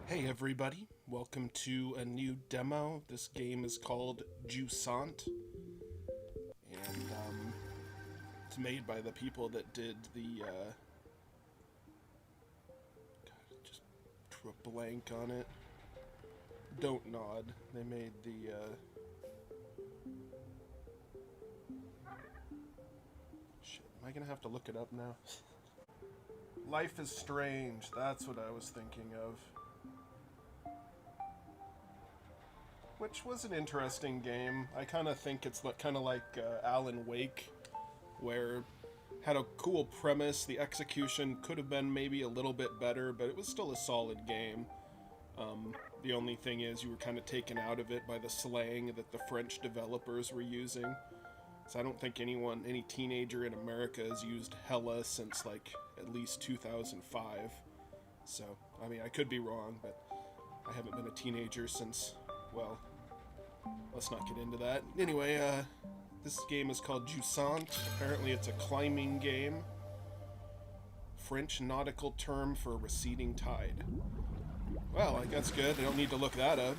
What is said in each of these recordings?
Hey everybody, welcome to a new demo. This game is called Jusant, and it's made by the people that did the, God, just drew a blank on it. Don't nod. They made the, shit, am I gonna have to look it up now? Life is Strange, that's what I was thinking of. Which was an interesting game. I kind of think it's kind of like Alan Wake, where had a cool premise. The execution could have been maybe a little bit better, but it was still a solid game. The only thing is you were kind of taken out of it by the slang that the French developers were using. So I don't think any teenager in America has used hella since like at least 2005. So, I mean, I could be wrong, but I haven't been a teenager since, well, let's not get into that. Anyway, this game is called Jusant. Apparently it's a climbing game. French nautical term for receding tide. Well, like, that's good. I don't need to look that up.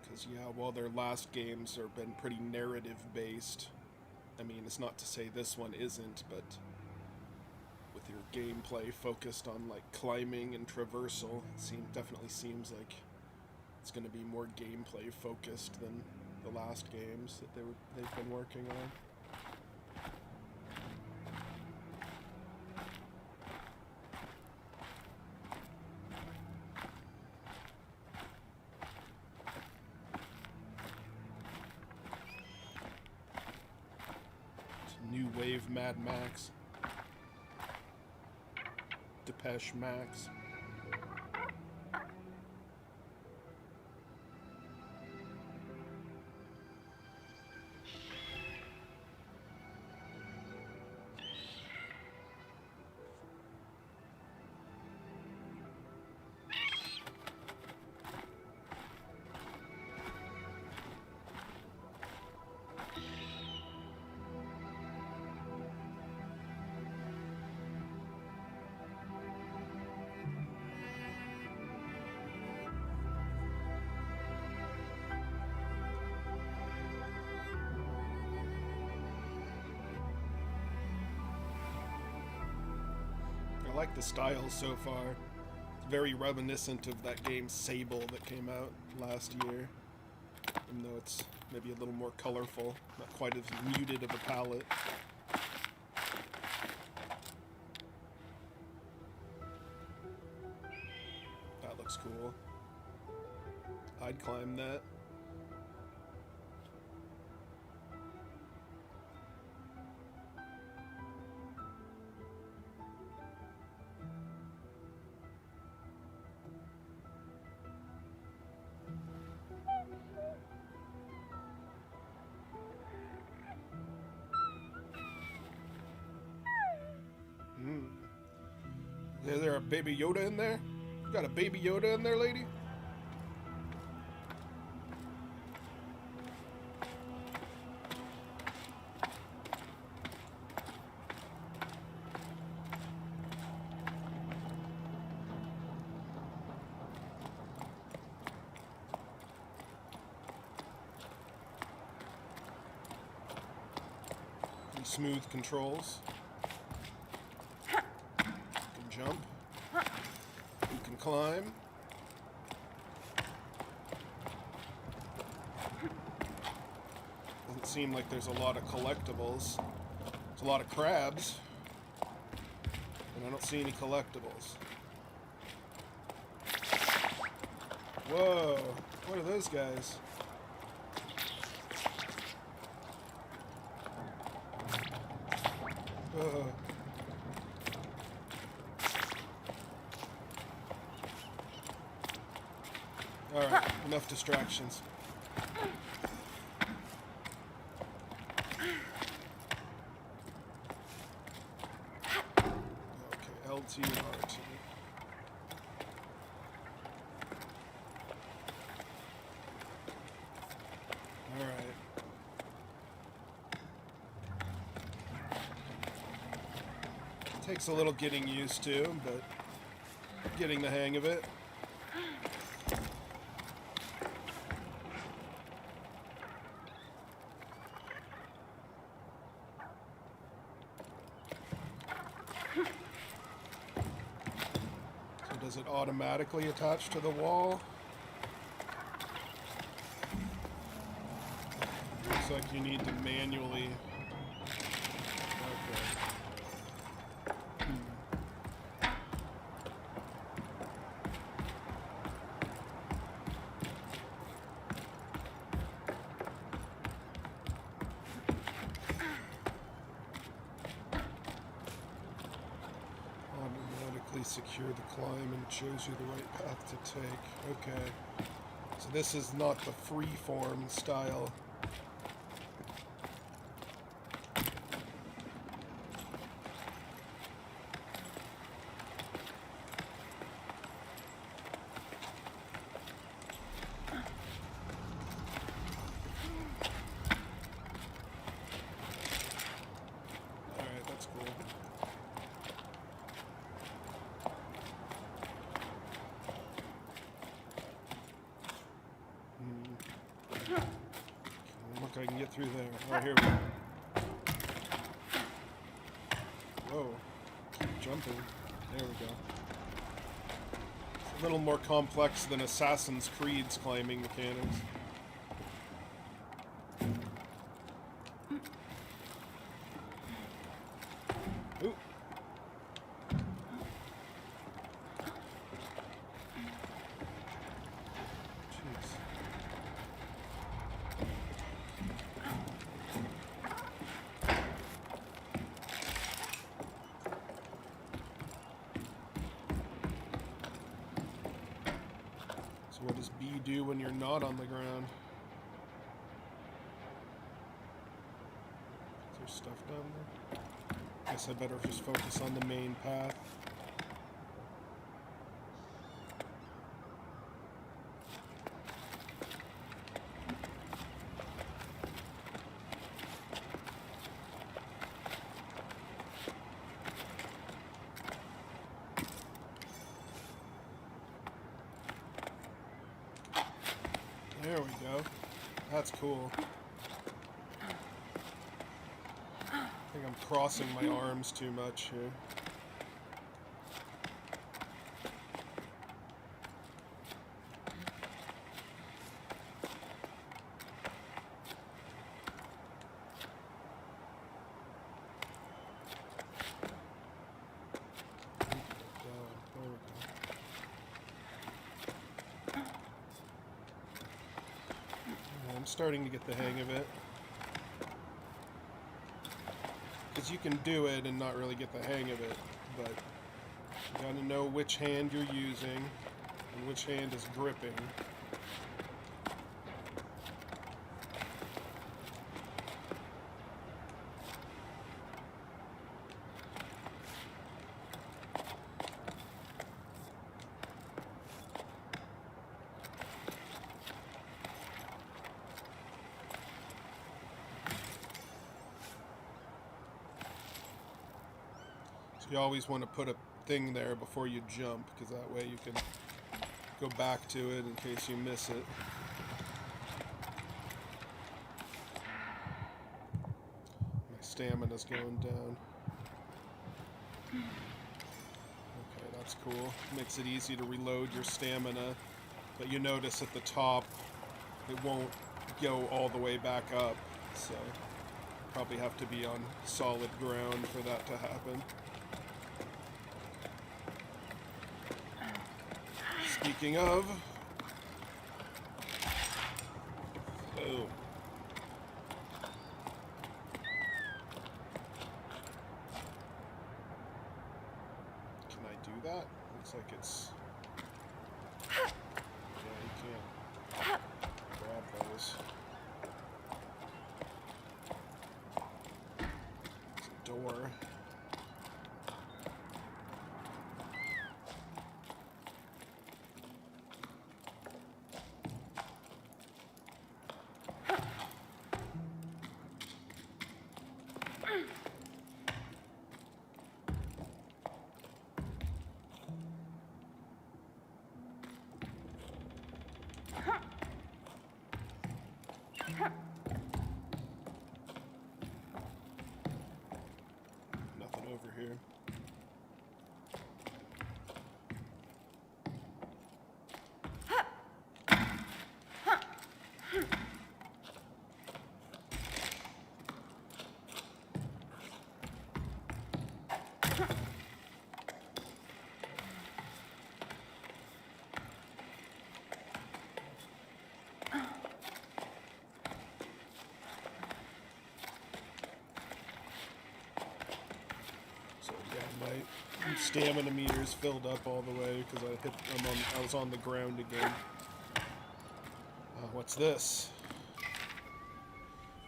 Because, yeah, while their last games have been pretty narrative-based, I mean, it's not to say this one isn't, but with your gameplay focused on, like, climbing and traversal, it definitely seems like it's going to be more gameplay-focused than the last games that they've been working on. New Wave Mad Max. Depeche Max. I like the style so far. It's very reminiscent of that game Sable that came out last year. Even though it's maybe a little more colorful, not quite as muted of a palette. That looks cool. I'd climb that. Is there a baby Yoda in there? You got a baby Yoda in there, lady? Pretty smooth controls. Jump. You can climb. Doesn't seem like there's a lot of collectibles. There's a lot of crabs, and I don't see any collectibles. Whoa, what are those guys? Enough distractions. Okay, LT and RT. Alright. Takes a little getting used to, but getting the hang of it. So does it automatically attach to the wall? Looks like you need to manually... Okay. Automatically secure the climb and shows you the right path to take. Okay. So this is not the free-form style. Alright, that's cool. Look, I can get through there. Oh, here we go. Whoa. Keep jumping. There we go. It's a little more complex than Assassin's Creed's climbing mechanics. Ooh. Jeez. So what does B do when you're not on the ground? Is there stuff down there? Guess I better just focus on the main path. There we go. That's cool. I think I'm crossing my arms too much here. There we go. I'm starting to get the hang of it. Because you can do it and not really get the hang of it, but you gotta know which hand you're using and which hand is gripping. You always want to put a thing there before you jump, because that way you can go back to it in case you miss it. My stamina's going down. Okay, that's cool. Makes it easy to reload your stamina, but you notice at the top it won't go all the way back up, so probably have to be on solid ground for that to happen. Speaking of, boom. Can I do that? Looks like it's... Yeah, you can. more. Nothing over here. So yeah, my stamina meter's filled up all the way because I was on the ground again. What's this?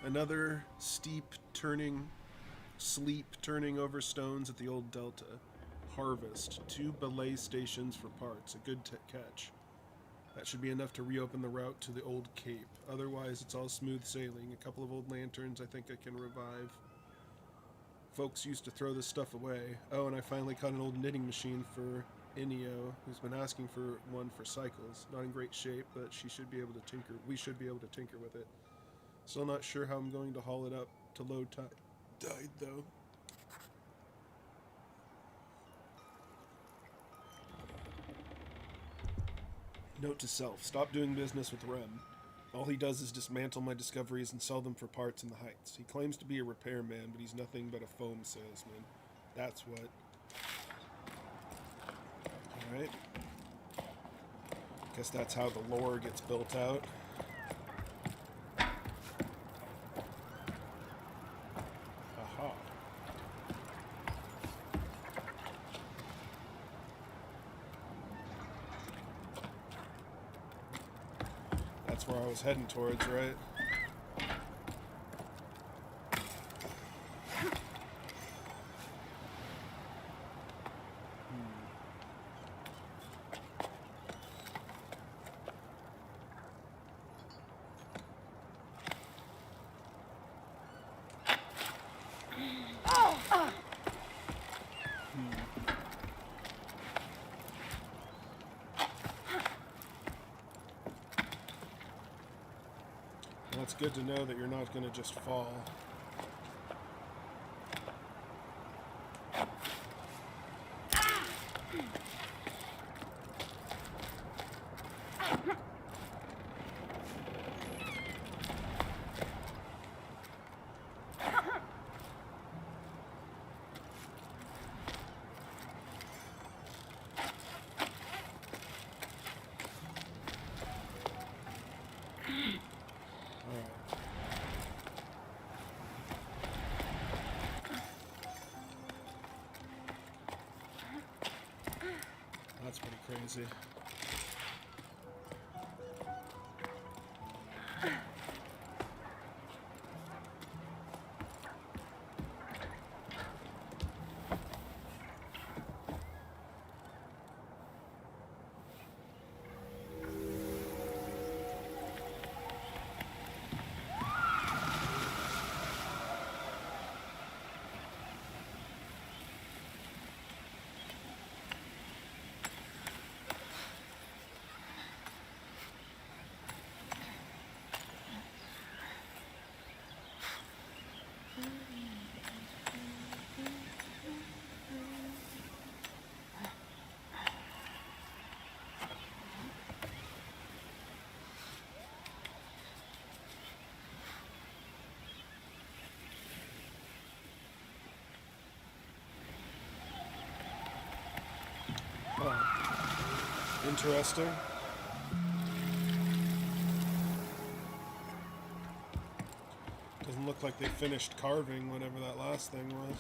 Another steep sleep turning over stones at the old delta. Harvest. 2 belay stations for parts. A good catch. That should be enough to reopen the route to the old cape. Otherwise, it's all smooth sailing. A couple of old lanterns I think I can revive. Folks used to throw this stuff away. Oh, and I finally caught an old knitting machine for Inio, who's been asking for one for cycles. Not in great shape, but we should be able to tinker with it. Still not sure how I'm going to haul it up to low tide, though. Note to self, stop doing business with Rem. All he does is dismantle my discoveries and sell them for parts in the Heights. He claims to be a repairman, but he's nothing but a foam salesman. That's what. Alright. Guess that's how the lore gets built out. Aha. That's where I was heading towards, right? Well, it's good to know that you're not going to just fall. That's pretty crazy. Oh, interesting. Doesn't look like they finished carving whatever that last thing was.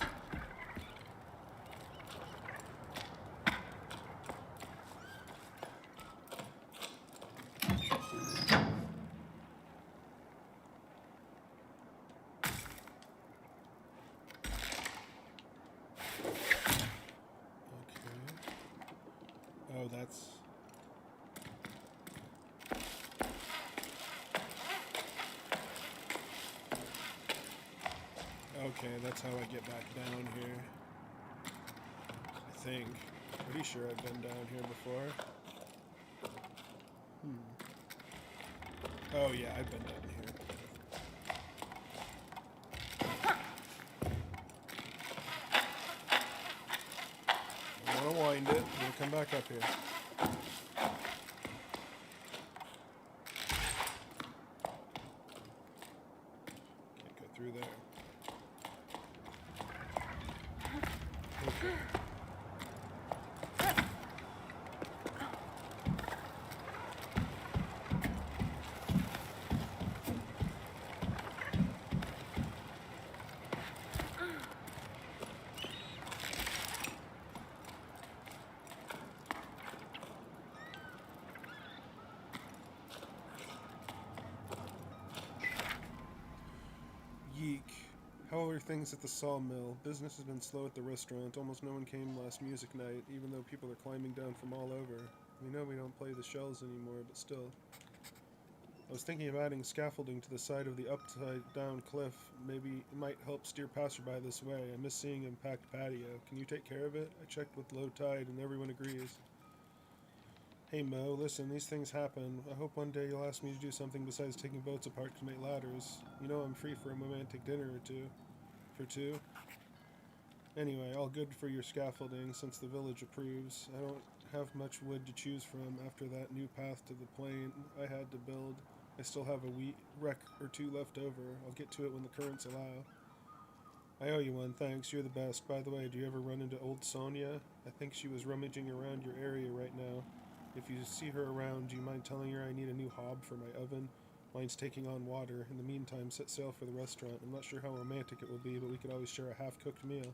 Okay, that's how I get back down here. I think. Pretty sure I've been down here before. Oh yeah, I've been down here. I want to wind it. I'm going to come back up here. Can't go through there. Okay. Yeek. How are things at the sawmill? Business has been slow at the restaurant. Almost no one came last music night, even though people are climbing down from all over. We know we don't play the shells anymore, but still. I was thinking of adding scaffolding to the side of the upside-down cliff. Maybe it might help steer passerby this way. I miss seeing a packed patio. Can you take care of it? I checked with low tide, and everyone agrees. Hey Mo, listen, these things happen. I hope one day you'll ask me to do something besides taking boats apart to make ladders. You know I'm free for a romantic dinner or two. For two? Anyway, all good for your scaffolding, since the village approves. I don't have much wood to choose from after that new path to the plain I had to build. I still have a wreck or two left over. I'll get to it when the currents allow. I owe you one, thanks. You're the best. By the way, do you ever run into old Sonia? I think she was rummaging around your area right now. If you see her around, do you mind telling her I need a new hob for my oven? Mine's taking on water. In the meantime, set sail for the restaurant. I'm not sure how romantic it will be, but we could always share a half-cooked meal.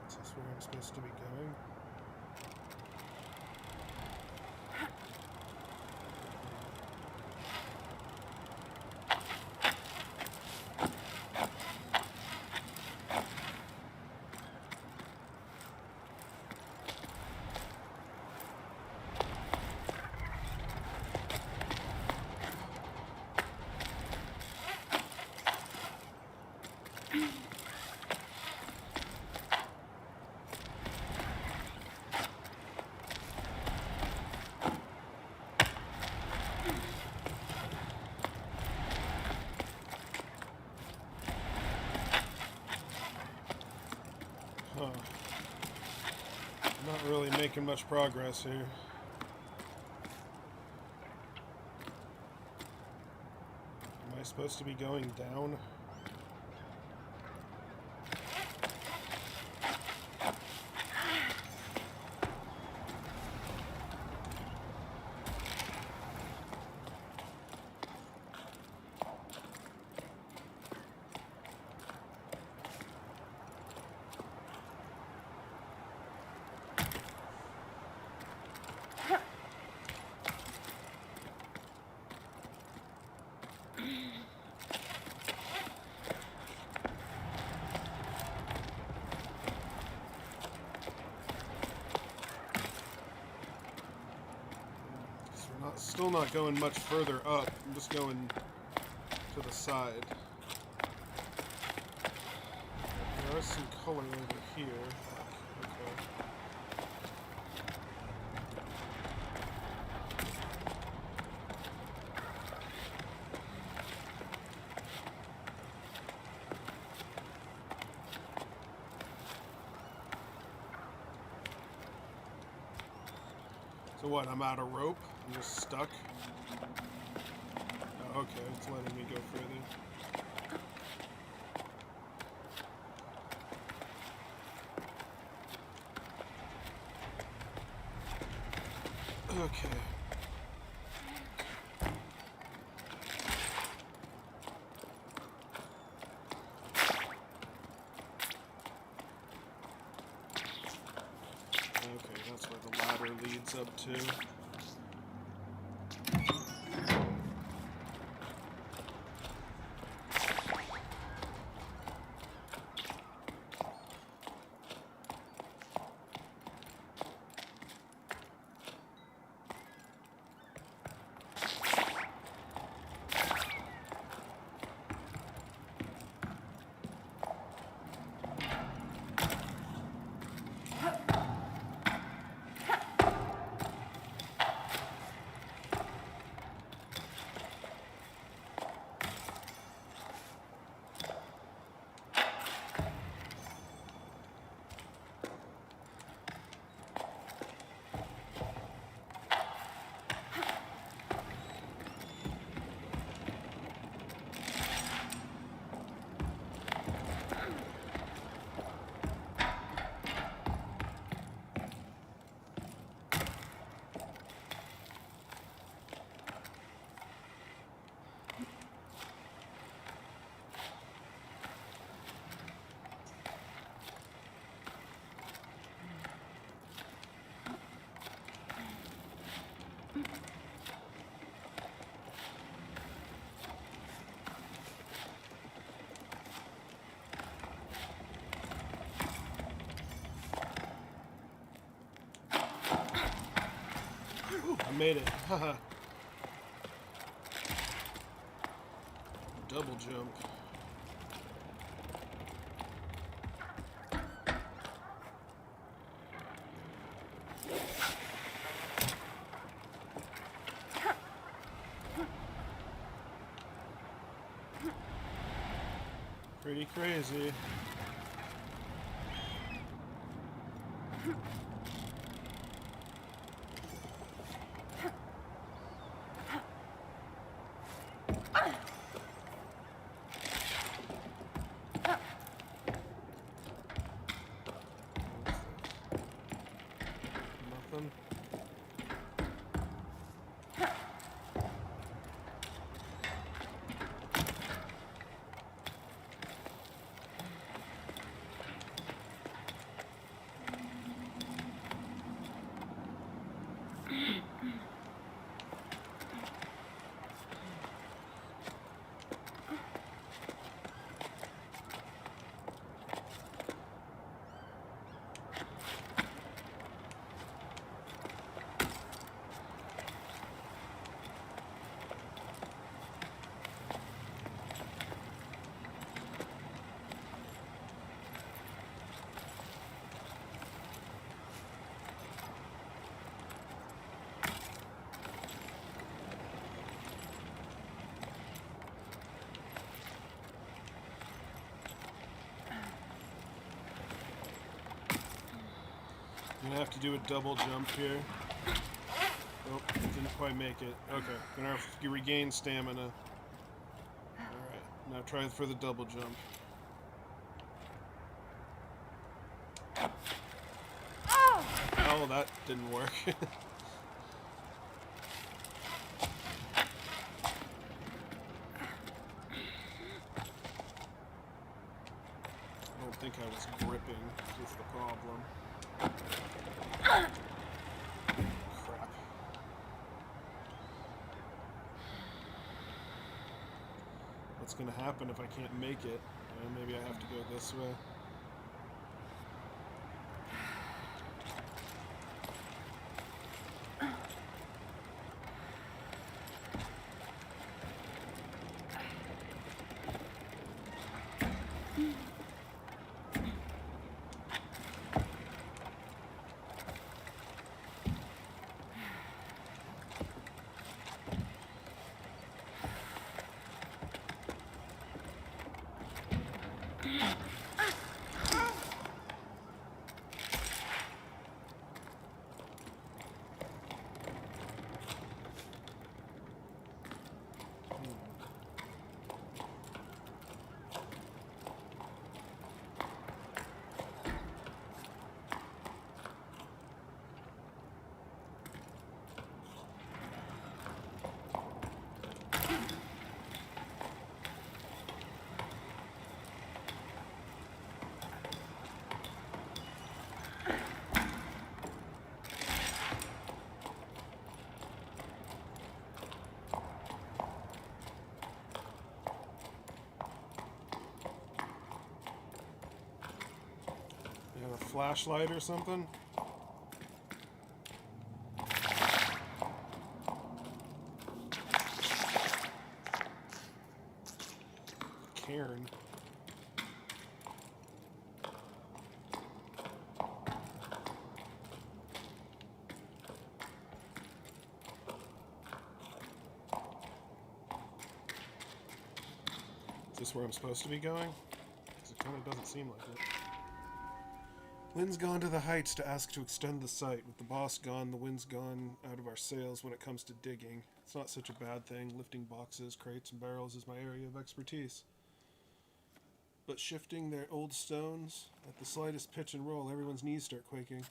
Is this where I'm supposed to be going? Huh. Not really making much progress here. Am I supposed to be going down? Still not going much further up. I'm just going to the side. There is some color over here. Okay. So what, I'm out of rope? I'm just stuck? Oh, okay, it's letting me go further. Okay. Okay, that's where the ladder leads up to. I made it. Haha. Double jump. Pretty crazy. Nothing. I'm gonna have to do a double jump here. Oh, didn't quite make it. Okay, gonna have to regain stamina. Alright, now try for the double jump. Oh, that didn't work. I don't think I was gripping, is the problem. Crap. What's gonna happen if I can't make it? Maybe I have to go this way. flashlight or something? Karen. Is this where I'm supposed to be going? Because it kind of doesn't seem like it. Lynn's gone to the Heights to ask to extend the site. With the boss gone, the wind's gone out of our sails when it comes to digging. It's not such a bad thing. Lifting boxes, crates, and barrels is my area of expertise. But shifting their old stones, at the slightest pitch and roll, everyone's knees start quaking.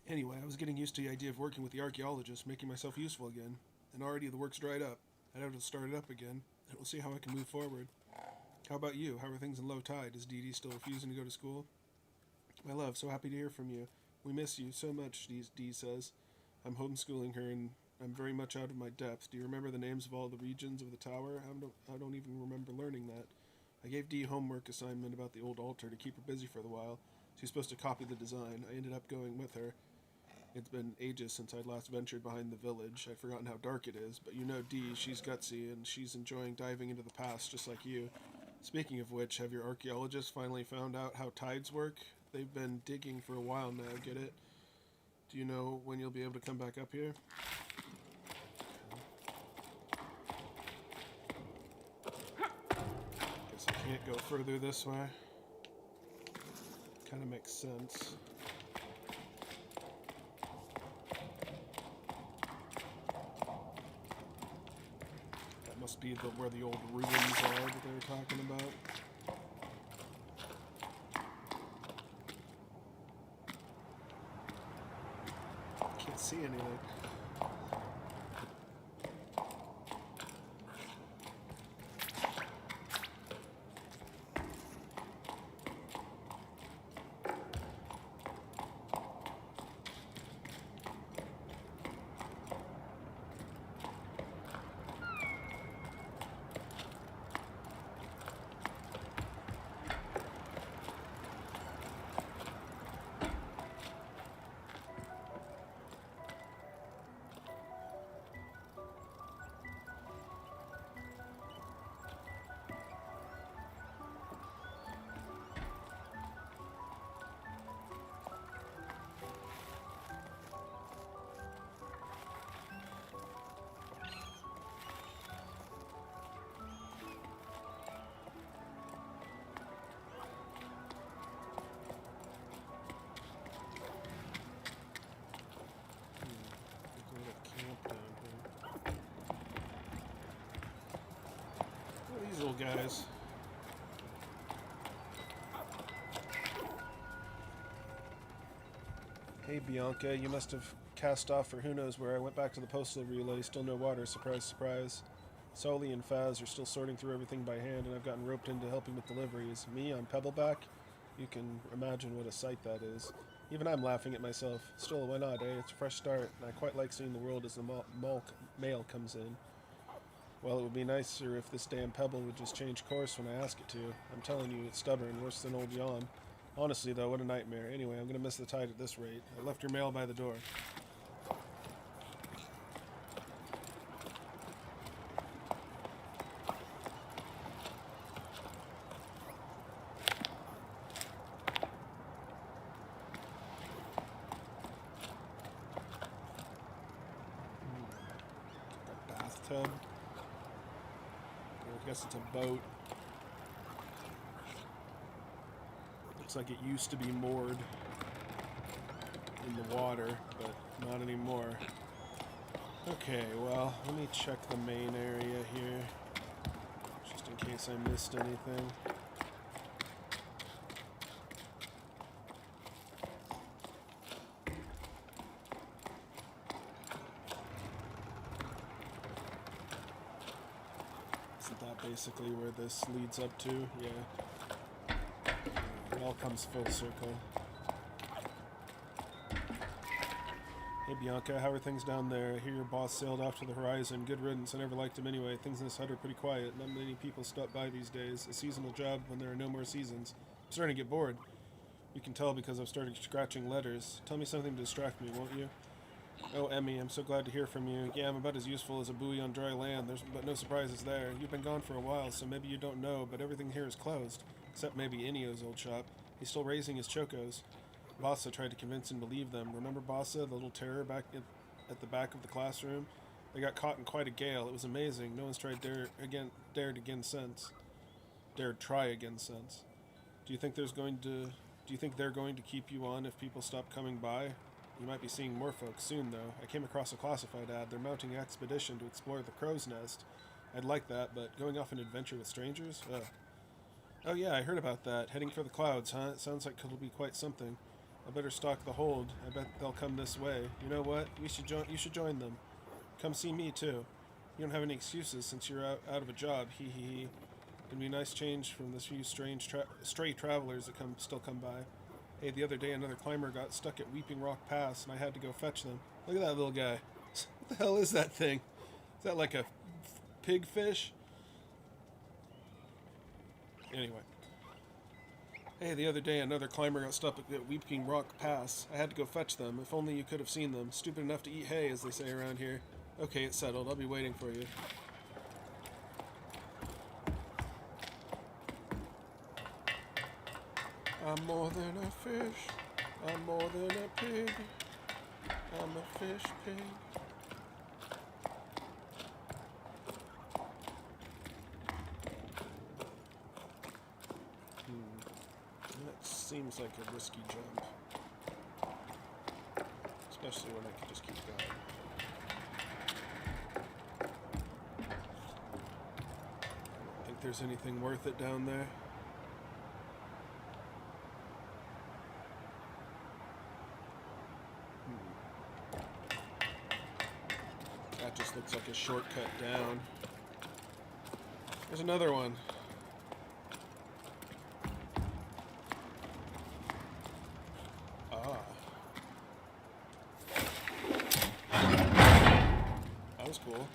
Anyway, I was getting used to the idea of working with the archaeologists, making myself useful again. And already the work's dried up. I'd have to start it up again, and we'll see how I can move forward. How about you? How are things in low tide? Is Dee Dee still refusing to go to school? My love, so happy to hear from you. We miss you so much, Dee says. I'm homeschooling her, and I'm very much out of my depth. Do you remember the names of all the regions of the tower? I don't even remember learning that. I gave Dee homework assignment about the old altar to keep her busy for the while. She's supposed to copy the design. I ended up going with her. It's been ages since I'd last ventured behind the village. I'd forgotten how dark it is, but you know Dee, she's gutsy, and she's enjoying diving into the past just like you. Speaking of which, have your archaeologists finally found out how tides work? They've been digging for a while now, get it? Do you know when you'll be able to come back up here? Guess I can't go further this way. Kind of makes sense. That must be where the old ruins are that they were talking about. Can't see anything. These little guys. Hey Bianca, you must have cast off for who knows where. I went back to the postal relay, still no water, surprise, surprise. Sully and Faz are still sorting through everything by hand, and I've gotten roped into helping with deliveries. Me on Pebbleback? You can imagine what a sight that is. Even I'm laughing at myself. Still, why not, eh? It's a fresh start, and I quite like seeing the world as the mail comes in. Well, it would be nicer if this damn pebble would just change course when I ask it to. I'm telling you, it's stubborn, worse than old Yon. Honestly, though, what a nightmare. Anyway, I'm gonna miss the tide at this rate. I left your mail by the door. Got a bathtub. I guess it's a boat. Looks like it used to be moored in the water, but not anymore. Okay, well, let me check the main area here, just in case I missed anything. Isn't that basically where this leads up to? Yeah. It all comes full circle. Hey Bianca, how are things down there? I hear your boss sailed off to the horizon. Good riddance, I never liked him anyway. Things in this hut are pretty quiet. Not many people stop by these days. A seasonal job when there are no more seasons. I'm starting to get bored. You can tell because I've started scratching letters. Tell me something to distract me, won't you? Oh, Emmy, I'm so glad to hear from you. Yeah, I'm about as useful as a buoy on dry land. There's but no surprises there. You've been gone for a while, so maybe you don't know, but everything here is closed. Except maybe Inio's old shop. He's still raising his chocos. Bassa tried to convince him to leave them. Remember Bassa, the little terror at the back of the classroom? They got caught in quite a gale. It was amazing. No one's dared again since. Dared try again since. Do you think they're going to keep you on if people stop coming by? You might be seeing more folks soon, though. I came across a classified ad. They're mounting an expedition to explore the crow's nest. I'd like that, but going off an adventure with strangers? Ugh. Oh yeah, I heard about that. Heading for the clouds, huh? It sounds like it'll be quite something. I better stock the hold. I bet they'll come this way. You know what? You should join them. Come see me, too. You don't have any excuses since you're out of a job. Hee hee hee. It'd be a nice change from this few stray travelers that still come by. Hey, the other day another climber got stuck at Weeping Rock Pass, and I had to go fetch them. Look at that little guy. What the hell is that thing? Is that like a pigfish? Anyway. Hey, the other day another climber got stuck at Weeping Rock Pass. I had to go fetch them. If only you could have seen them. Stupid enough to eat hay, as they say around here. Okay, it's settled. I'll be waiting for you. I'm more than a fish. I'm more than a pig. I'm a fish pig. That seems like a risky jump. Especially when I can just keep going. I don't think there's anything worth it down there. That just looks like a shortcut down. There's another one. That was cool.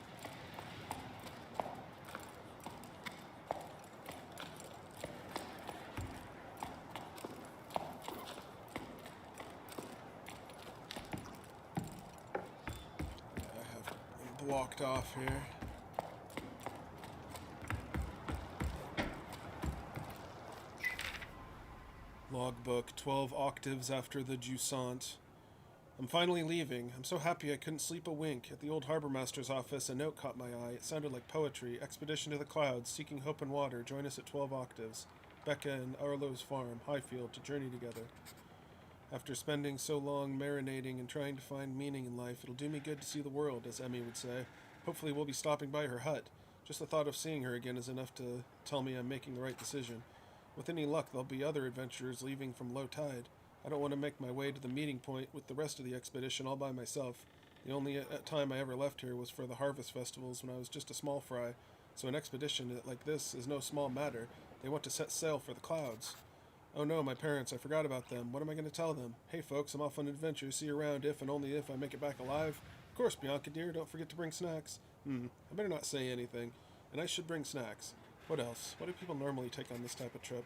I'm blocked off here. Logbook, 12 octaves after the Jusant. I'm finally leaving. I'm so happy I couldn't sleep a wink. At the old harbor master's office, a note caught my eye. It sounded like poetry. Expedition to the clouds, seeking hope and water. Join us at 12 octaves. Becca and Arlo's farm, Highfield, to journey together. After spending so long marinating and trying to find meaning in life, it'll do me good to see the world, as Emmy would say. Hopefully we'll be stopping by her hut. Just the thought of seeing her again is enough to tell me I'm making the right decision. With any luck, there'll be other adventurers leaving from low tide. I don't want to make my way to the meeting point with the rest of the expedition all by myself. The only time I ever left here was for the harvest festivals when I was just a small fry, so an expedition like this is no small matter. They want to set sail for the clouds. Oh no, my parents, I forgot about them. What am I going to tell them? Hey folks, I'm off on an adventure. See you around if and only if I make it back alive. Of course, Bianca dear, don't forget to bring snacks. I better not say anything. And I should bring snacks. What else? What do people normally take on this type of trip?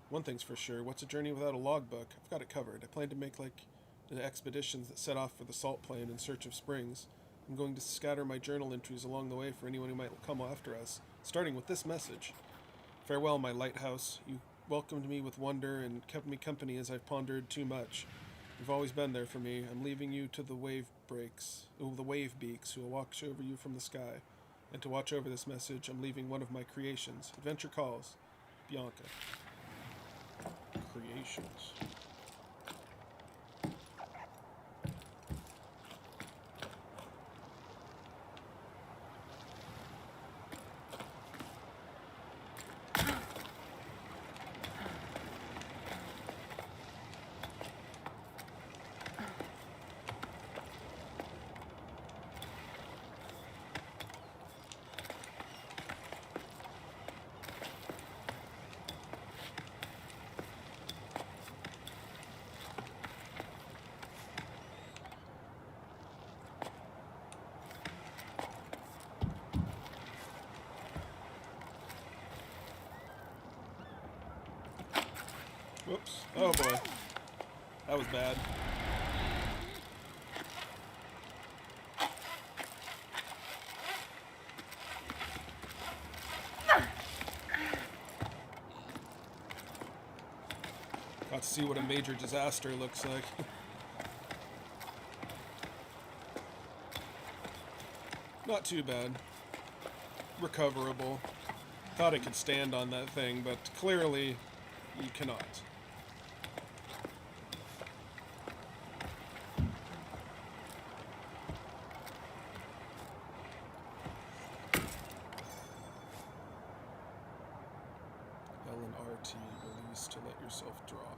One thing's for sure, what's a journey without a logbook? I've got it covered. I plan to make like the expeditions that set off for the salt plain in search of springs. I'm going to scatter my journal entries along the way for anyone who might come after us, starting with this message. Farewell, my lighthouse. You welcomed me with wonder and kept me company as I've pondered too much. You've always been there for me. I'm leaving you to the wave beaks who will watch over you from the sky. And to watch over this message, I'm leaving one of my creations. Adventure calls. Bianca. Creations. Whoops. Oh boy. That was bad. Got to see what a major disaster looks like. Not too bad. Recoverable. Thought I could stand on that thing, but clearly you cannot. L and RT release to let yourself drop.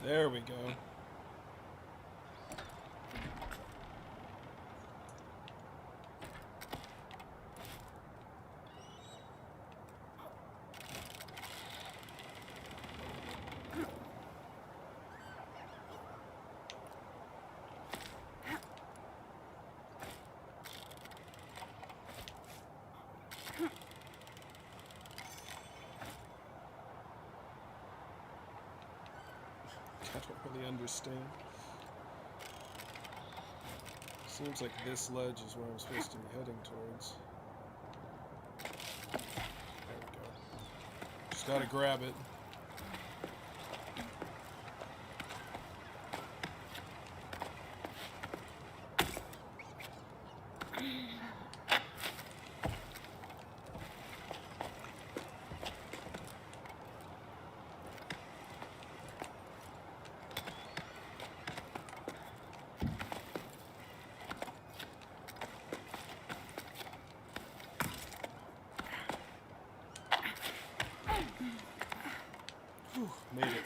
There we go. I don't really understand. Seems like this ledge is where I'm supposed to be heading towards. There we go. Just gotta grab it. Whew, made it.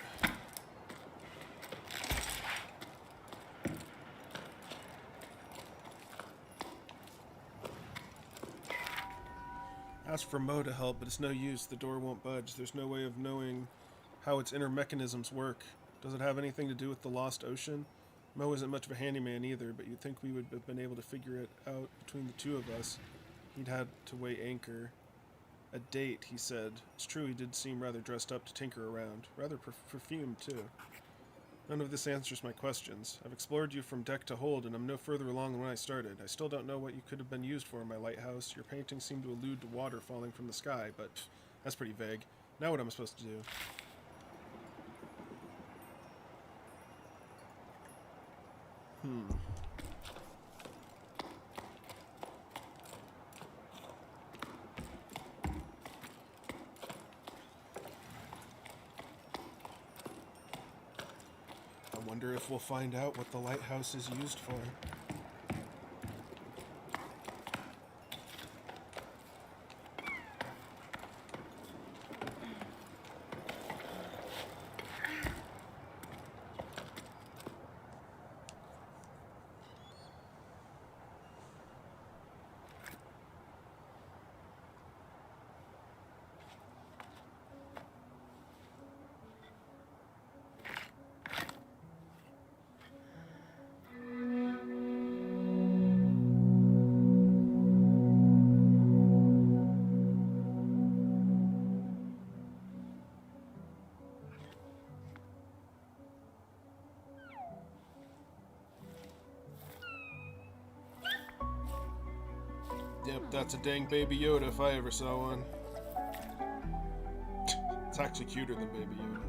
Asked for Mo to help, but it's no use. The door won't budge. There's no way of knowing how its inner mechanisms work. Does it have anything to do with the lost ocean? Mo isn't much of a handyman either, but you'd think we would have been able to figure it out between the two of us. He'd had to weigh anchor. A date, he said. It's true, he did seem rather dressed up to tinker around. Rather perfumed, too. None of this answers my questions. I've explored you from deck to hold, and I'm no further along than when I started. I still don't know what you could have been used for in my lighthouse. Your paintings seem to allude to water falling from the sky, but that's pretty vague. Now what am I supposed to do? I wonder if we'll find out what the lighthouse is used for. Yep, that's a dang Baby Yoda if I ever saw one. It's actually cuter than Baby Yoda.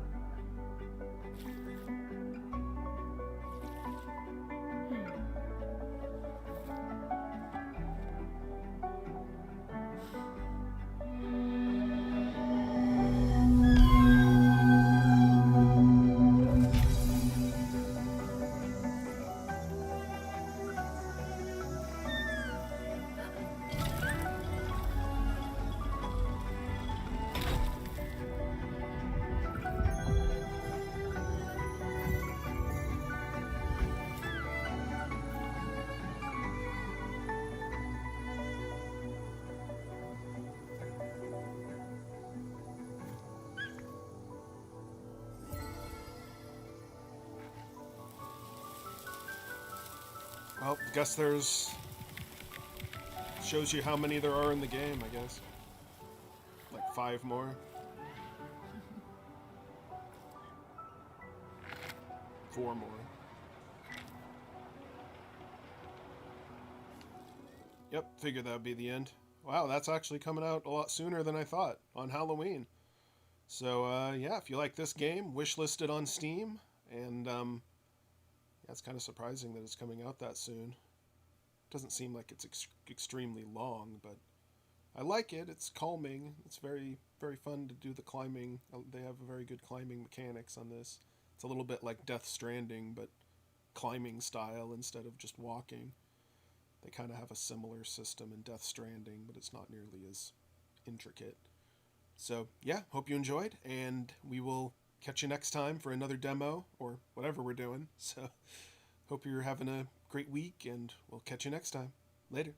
Well, guess there's... Shows you how many there are in the game, I guess. Like 5 more. 4 more. Yep, figured that would be the end. Wow, that's actually coming out a lot sooner than I thought, on Halloween. So, yeah, if you like this game, wishlist it on Steam, and, yeah, it's kind of surprising that it's coming out that soon. Doesn't seem like it's extremely long, but I like it. It's calming. It's very, very fun to do the climbing. They have very good climbing mechanics on this. It's a little bit like Death Stranding, but climbing style instead of just walking. They kind of have a similar system in Death Stranding, but it's not nearly as intricate. So, yeah, hope you enjoyed, and we will catch you next time for another demo, or whatever we're doing. So, hope you're having a great week, and we'll catch you next time. Later.